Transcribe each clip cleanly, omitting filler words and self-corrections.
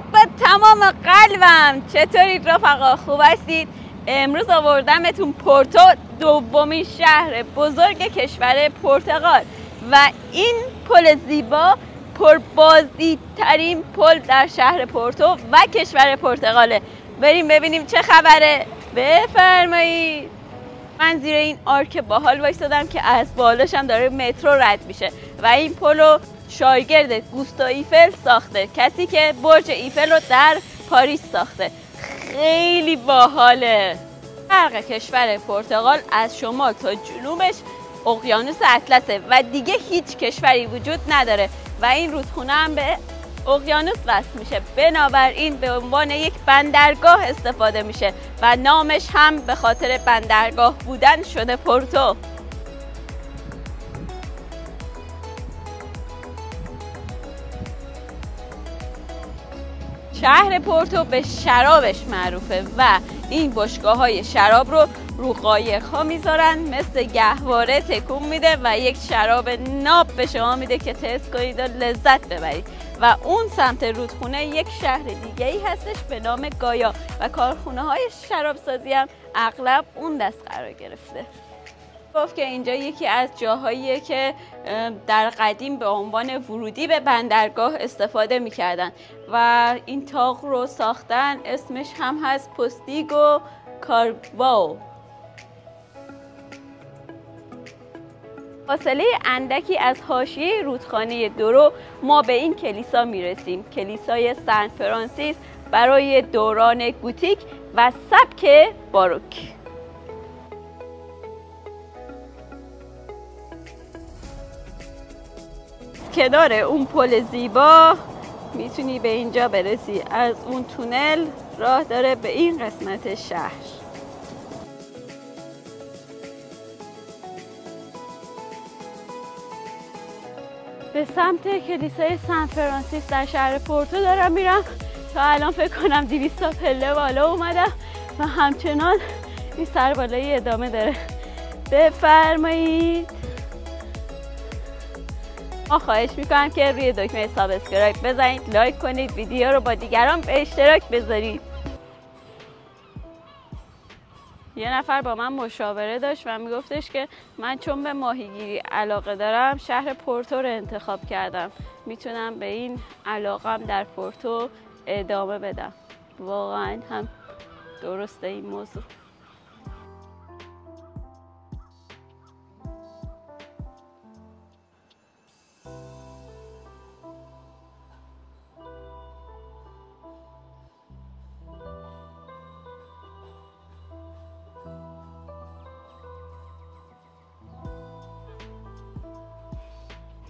با تمام قلبم چطورید رفقا؟ خوب هستید؟ امروز آوردمتون پورتو، دومین شهر بزرگ کشور پرتغال و این پل زیبا پربازدیدترین پل در شهر پورتو و کشور پرتغاله. بریم ببینیم چه خبره. بفرمایید. من زیر این آرک باحال وایسادم که از بالاش هم داره مترو رد میشه و این پلو شاگرد گوستاو ایفل ساخته، کسی که برج ایفل رو در پاریس ساخته. خیلی باحاله. شرق کشور پرتغال از شمال تا جنوبش اقیانوس اطلسه و دیگه هیچ کشوری وجود نداره و این رودخونه هم به اقیانوس وصل میشه. بنابراین به عنوان یک بندرگاه استفاده میشه و نامش هم به خاطر بندرگاه بودن شده پورتو. شهر پورتو به شرابش معروفه و این بشکه‌های شراب رو قایق‌ها میذارن، مثل گهواره تکون میده و یک شراب ناب به شما میده که تست کنید و لذت ببرید. و اون سمت رودخونه یک شهر دیگه‌ای هستش به نام گایا و کارخونه‌های شرابسازی هم اغلب اون دست قرار گرفته. گفت که اینجا یکی از جاهاییه که در قدیم به عنوان ورودی به بندرگاه استفاده میکردن و این طاق رو ساختن، اسمش هم هست پوستیگو کارواو. فاصله اندکی از حاشیه رودخانه دورو ما به این کلیسا میرسیم، کلیسای سن فرانسیس برای دوران گوتیک و سبک باروک. کنار اون پل زیبا میتونی به اینجا برسی. از اون تونل راه داره به این قسمت شهر. به سمت کلیسای سن فرانسیس در شهر پورتو دارم میرم. تا الان فکر کنم 200 تا پله بالا اومدم و همچنان این سربالایی ادامه داره. بفرمایید. خواهش میکنم که روی دکمه سابسکرایب بزنید، لایک کنید، ویدیو رو با دیگران به اشتراک بذارید. یه نفر با من مشاوره داشت و میگفتش که من چون به ماهیگیری علاقه دارم شهر پورتو رو انتخاب کردم، میتونم به این علاقم در پورتو ادامه بدم. واقعا هم درسته این موضوع.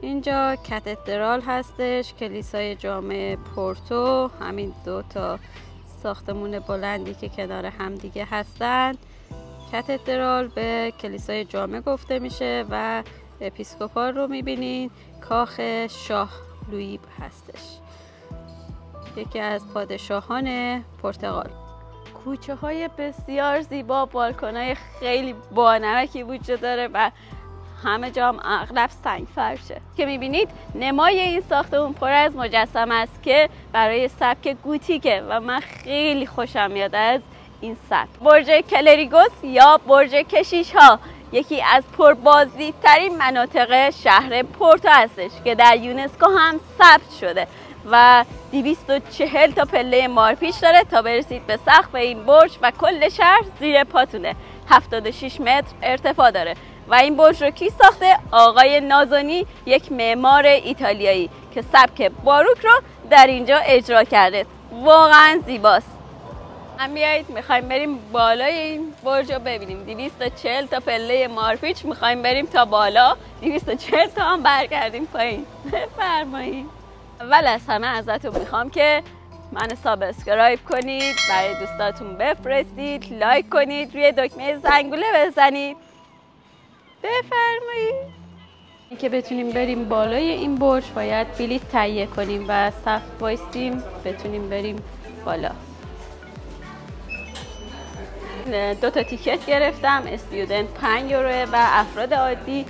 اینجا کاتدرال هستش، کلیسای جامع پورتو. همین دو تا ساختمون بلندی که کنار هم دیگه هستن. کاتدرال به کلیسای جامع گفته میشه و اپیسکوپال رو میبینین، کاخ شاه لویی هستش، یکی از پادشاهان پرتغال. کوچه های بسیار زیبا، بالکن های خیلی بانمکی وجود داره و همه جام اغلب سنگ فرشه که میبینید. نمای این ساختمون پر از مجسمه است که برای سبک گوتیکه و من خیلی خوشم میاد از این سبک. برج کلریگوس یا برج کشیش ها یکی از پربازدیدترین مناطق شهر پورتو هستش که در یونسکو هم ثبت شده و 240 تا پله مارپیچ داره تا برسید به سقف این برج و کل شهر زیر پاتونه. 76 متر ارتفاع داره و این برج رو کی ساخته؟ آقای نازونی، یک معمار ایتالیایی که سبک باروک رو در اینجا اجرا کرده. واقعا زیباست. هم بیایید میخوایم بریم بالای این برج رو ببینیم. 240 تا پله مارپیچ میخوایم بریم تا بالا، 240 تا هم برگردیم پایین. بفرمایید. اول از همه ازتون میخوام که منو سابسکرایب کنید، برای دوستاتون بفرستید، لایک کنید، روی دکمه زنگوله بزنید. بفرمایید. اینکه بتونیم بریم بالای این برج باید بلیط تهیه کنیم و صف وایسیم بتونیم بریم بالا. 2 تا تیکت گرفتم. استودنت 5 یوروه و افراد عادی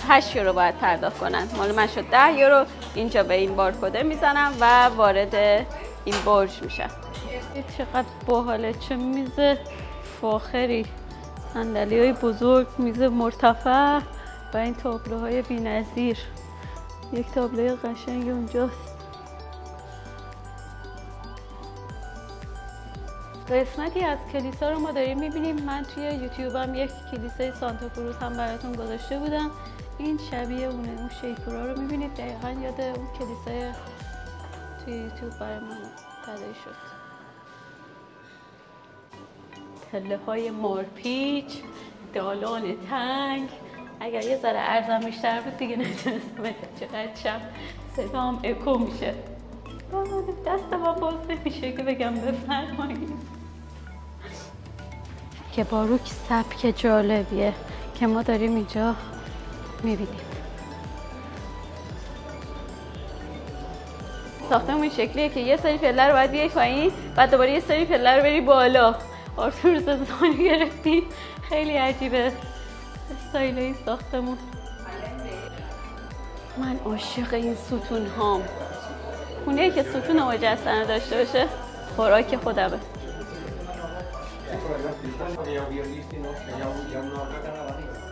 8 یورو باید پرداخت کنن. مال من شد 10 یورو. اینجا به این بارکد میزنم و وارد این برج میشن. چقدر باحاله، چه میز فاخری، صندلی‌های بزرگ، میز مرتفع و این تابلوهای بی‌نظیر. یک تابلوی قشنگ اونجاست. قسمتی از کلیسا رو ما داریم میبینیم. من توی یوتیوبم یک کلیسای سانتا کروز هم براتون گذاشته بودم. این شبیه اونه، اون شیپورا رو میبینید، دقیقا یاد اون کلیسای توی یوتیوب برای من تداعی شد. تله های مارپیچ، دالان تنگ. اگر یه ذره عرضم بیشتر بود دیگه نتونستم چقدر شب صدام اکو میشه. دست ما باز نمیشه که بگم بفرمایید. که باروک سبک جالبیه که ما داریم اینجا میبینیم. ساختمون این شکلیه که یه سری پله رو باید بیای پایین، بعد دوباره یه سری پله رو بری بالا. آرتور زدانو گرفتیم. خیلی عجیبه استایل این ساختمون. من عاشق این ستون هام. خونه‌ای که ستون مجسمه داشته باشه خوراک خودمه.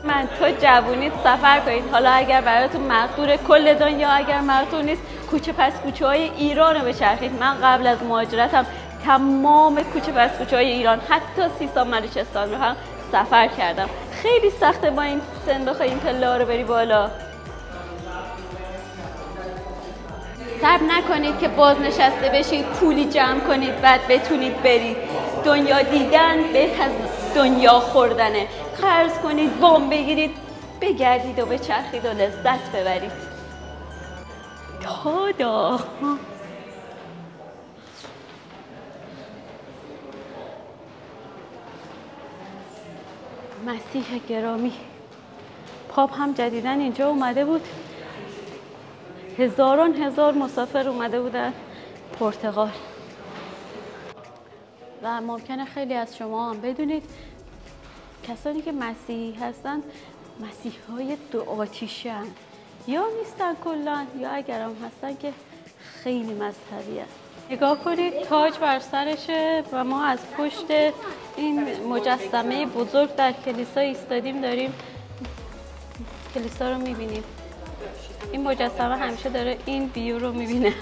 من تو جوونیت سفر کنید، حالا اگر براتون مقدور کل دنیا، اگر براتون نیست کوچه پس کوچه های ایران رو بچرخید. من قبل از مهاجرتم تمام کوچه پس کوچه های ایران، حتی سیستان بلوچستان رو هم سفر کردم. خیلی سخته با این سن بخوای این پله ها رو بری بالا. صبر نکنید که بازنشسته بشید، پولی جمع کنید بعد بتونید برید. دنیا دیدن بهتر از دنیا خوردنه. قرض کنید، وام بگیرید، بگردید و بچرخید و لذت ببرید. تادا مسیح گرامی. پاپ هم جدیداً اینجا اومده بود. هزار مسافر اومده بودن پرتغال. و ممکنه خیلی از شما هم بدونید کسانی که مسیحی هستن مسیحی‌های دو آتیشن، یا نیستن کلاً، یا اگر هم هستن که خیلی مذهبی هست. نگاه کنید تاج بر سرشه و ما از پشت این مجسمه بزرگ در کلیسا ایستادیم، داریم کلیسا رو میبینیم. این مجسمه همیشه داره این ویو رو میبینه.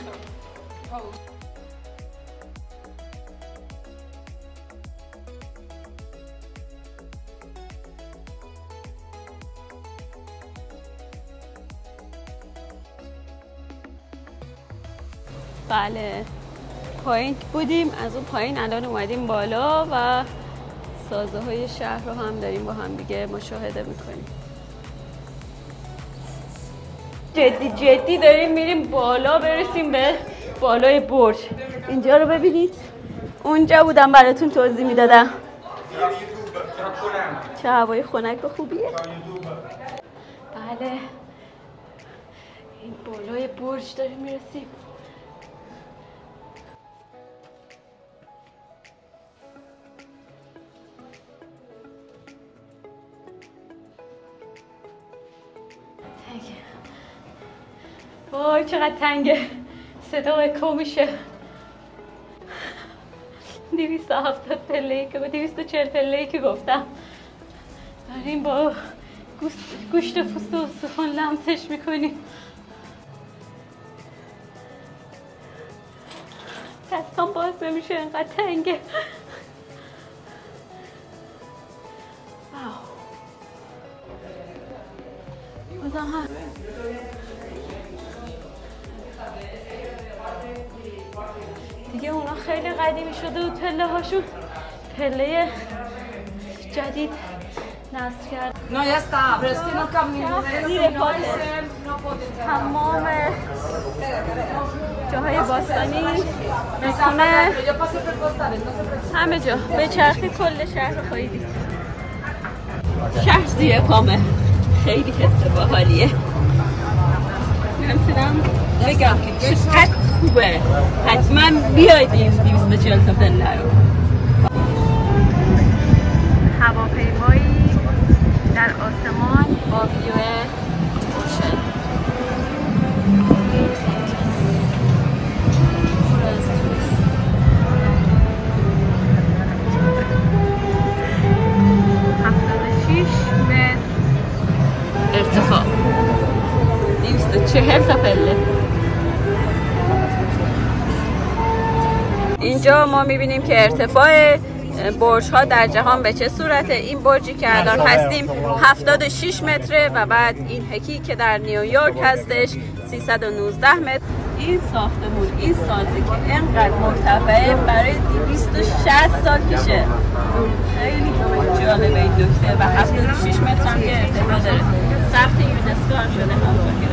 بله پایین بودیم، از اون پایین الان اومدیم بالا و سازه های شهر رو هم داریم با هم دیگه مشاهده میکنیم. جدی داریم میریم بالا، برسیم به بالای برج. اینجا رو ببینید، اونجا بودم براتون توضیح میدادم. چه هوای خنک و خوبیه. بله این بالای برج داریم میرسیم. وای چقدر تنگه، صدا اکو میشه. 270 پله‌ای که 240 پله‌ای که گفتم داریم با گوشت و پوست و استخوان لمسش میکنیم. دستام باز نمیشه انقدر تنگه. بازم هست. دیگه اونا خیلی قدیمی شده و پله هاشون پله جدید نصب کرد. No, ya está, pero es que no camino. تمام جاهای باستانی نشونه همه جا به چرخی کل شهر رو خواهی دید. شهر زیر پامه، خیلی حس باحالیه. نمیتونم بگم که چقدر خوبه. حتما بیاید این 240 تا پله رو. هواپیمایی در آسمان با ویو اوشن. پر از توریست. اینجا ما میبینیم که ارتفاع برج ها در جهان به چه صورته. این برجی که الان هستیم 76 متره و بعد این هکی که در نیویورک هستش 319 متر. این ساختمون، این سازی که اینقدر مرتفعه برای 260 سال پیشه. خیلی جالبه این نکته و 76 متر هم که ارتفاع داره. ثبت یونسکو هم شده همونطور که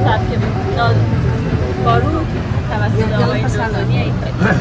سبک باروک توسط آقای نازانی ایتالیا.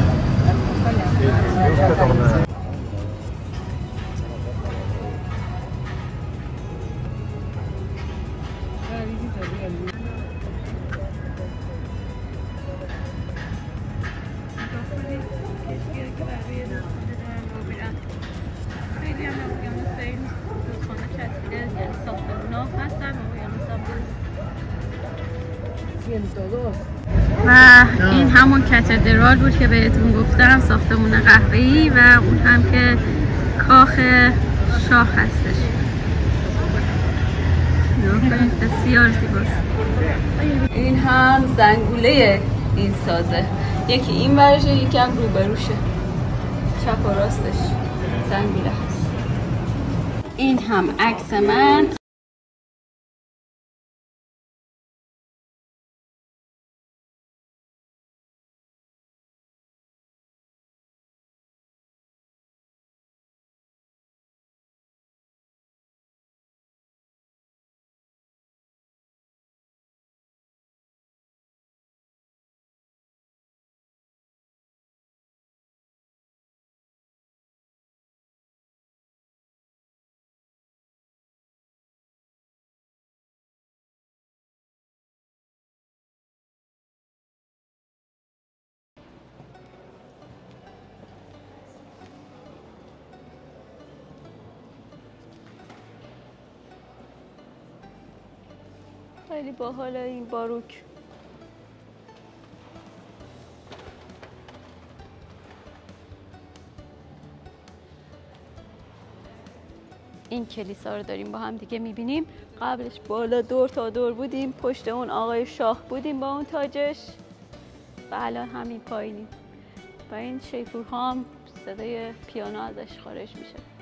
و این همون کاتدرال بود که بهتون گفتم، ساختمون قهوه‌ای و اون هم که کاخ شاه هستش. بسیار زیباست. این هم زنگوله این سازه، یکی این ورشه یکی هم روبروشه، چپ و راستش زنگوله هست. این هم عکس من. خیلی باحاله این باروک. این کلیسا رو داریم با هم دیگه میبینیم. قبلش بالا دور تا دور بودیم، پشت اون آقای شاه بودیم با اون تاجش و الان همین پایینیم و این شیپورها هم صدای پیانو ازش خارج میشه.